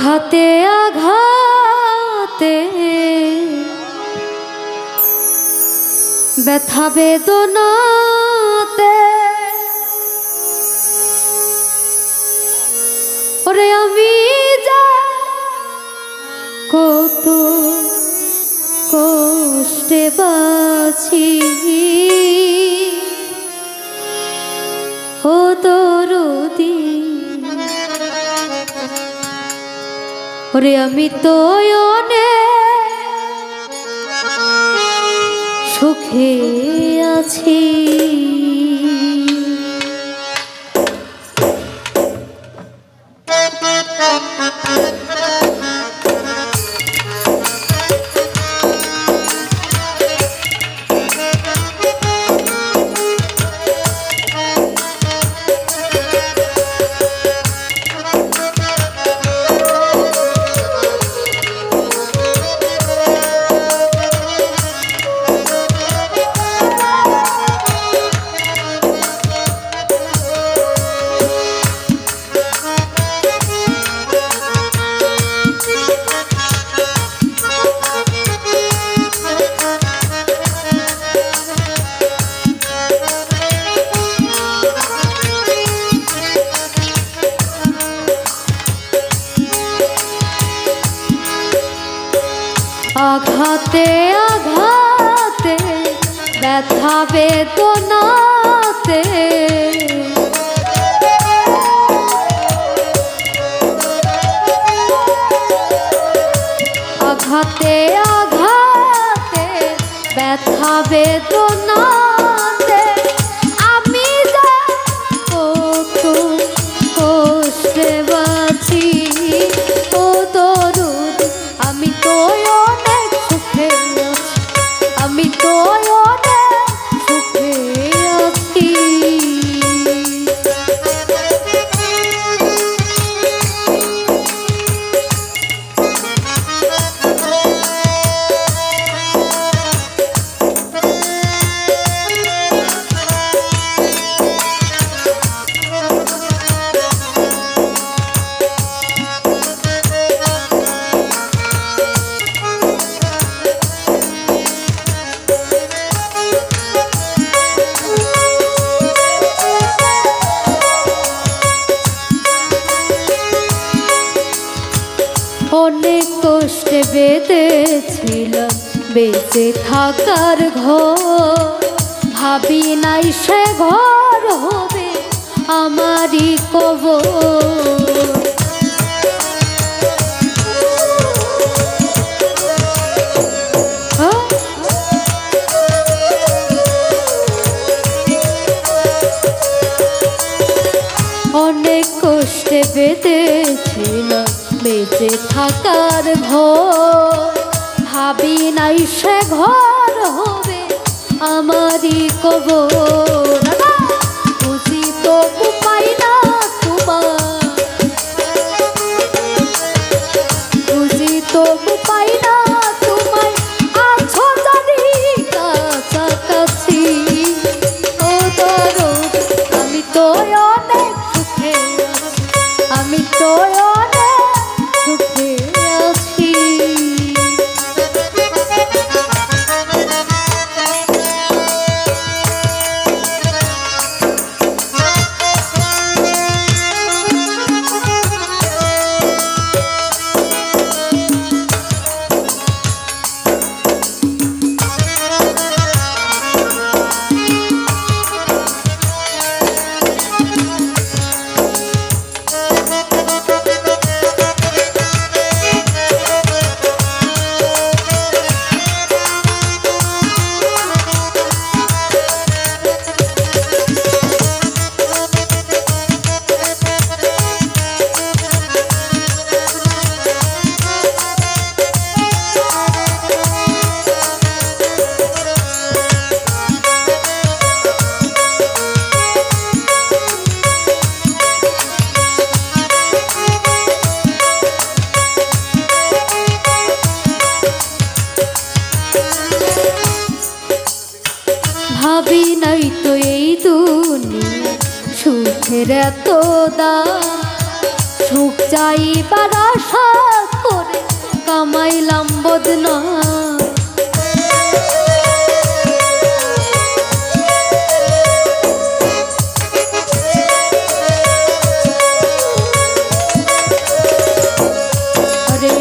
আঘাতে আঘাতে ব্যথা বেদনাতে ওরে আমি যা কত কষ্টে বাছি ও দরদি ওরে আমি তো অনেক সুখে আছি। আঘাতে আঘাতে ব্যথা বেদনাতে আঘাতে আঘাতে ব্যথা বেদনাতে আমি যা কত কষ্টে বাঁচি ও দরুদ আমি তো আমি তো অনেক সুখে আছি। অনেক কষ্টে বেঁধেছিলাম বেঁচে থাকার ঘর, ভাবি নাই সে ঘর হবে আমারই কবর। অনেক কষ্টে বেঁধেছিলাম বেঁচে থাকার ঘর, ভাবি নাই সে ঘর হবে আমারই কবর। বুঝি তো পাই না তোমার, বুঝি তো পাই না তোমায় আছো জানি কাছাকাছি ও দরদ আমি তো অনেক সুখে আছি, আমি তো সুখে আছি। ভাবি নাই তো এই দুনিয়া সুখের এত দাম, সুখ চাইবার আশা বদনাম। রে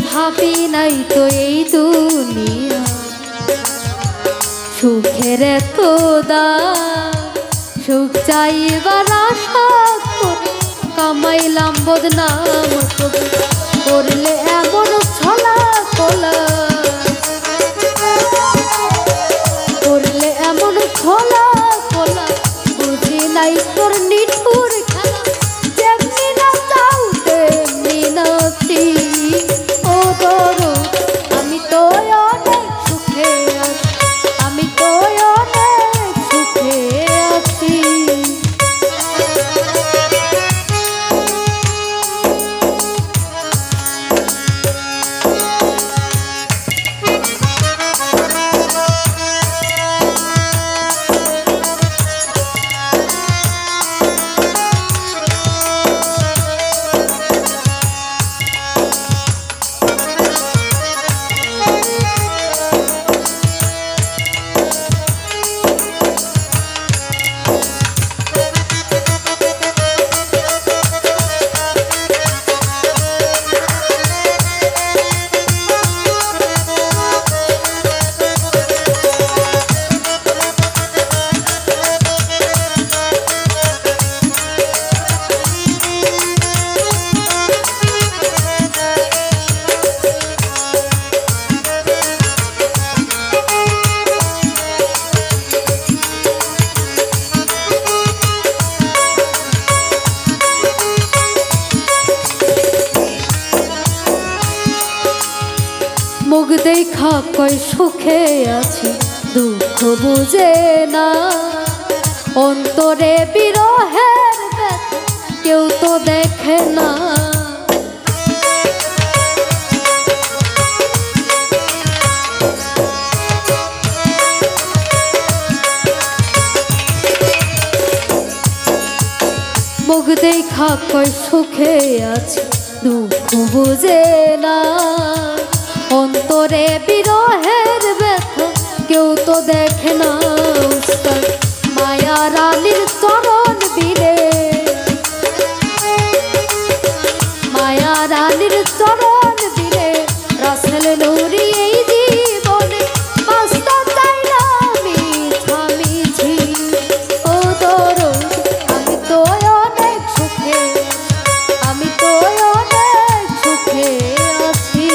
ভাবি নাই তো এই দুনিয়া সুখের তো দাম, সুখ চাইবার আশা করে কামাইলাম বদনাম। তবু করলে এমন ছলা কলা, করলে এমন ছলা কলা, বুঝি নাই তোর নিঠুর খেলা। যেমনি না চাও তেমনি নাচি ও দরদ, আমি তো অনেক সুখে আছি, আমি তো অনেক সুখে আছি। মুখ দেখা কয় সুখে আছি, দুঃখ বুঝে না অন্তরে বিরহের ব্যথা কেউ তো দেখে না। মুখ দেখা কয় সুখে আছি, দুঃখ বুঝে না অন্তরে বিরহের ব্যথা কেউ তো দেখে না। উস্তাদ মায়া রানীর চরণ বীরে, মায়া রানীর চরণ বীরে, রাসেল নূরি এই জীবনে বাঁচতে চাইলাম মিছামিছি ও দরদ। আমি তো অনেক সুখে, আমি তো অনেক সুখে আছি।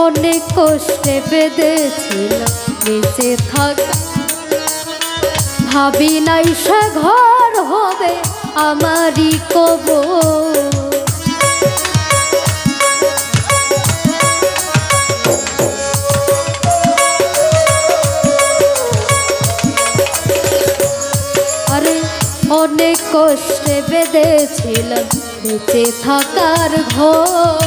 অনেক কষ্টে বেঁধেছিলাম বেঁচে থাক, ভাবি নাই সে ঘর হবে আমারই কবর। আরে অনেক কষ্টে বেঁধেছিলাম বেঁচে থাকার ঘর,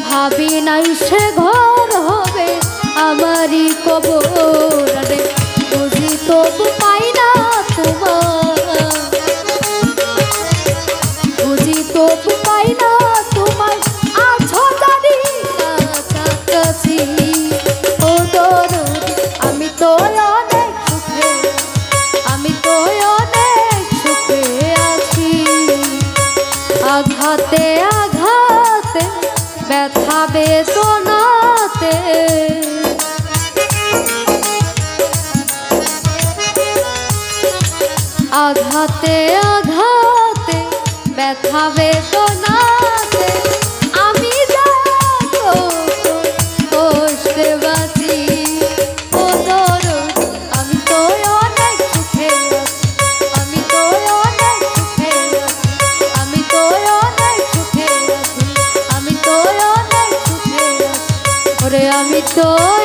ভাবি নাই সে ঘর হবে আমারই কবর। রে বুঝি তবু পাই না তোমার, বুঝি তবু পাই না তোমার, আছো জানি কাছাকাছি ও দরদ। আমি তো অনেক সুখে, আমি তো অনেক সুখে আছি। আঘাতে আঘাতে ব্যথা বেদনাতে, আঘাতে আঘাতে ব্যথা বেদনাতে, আমি যা দয়া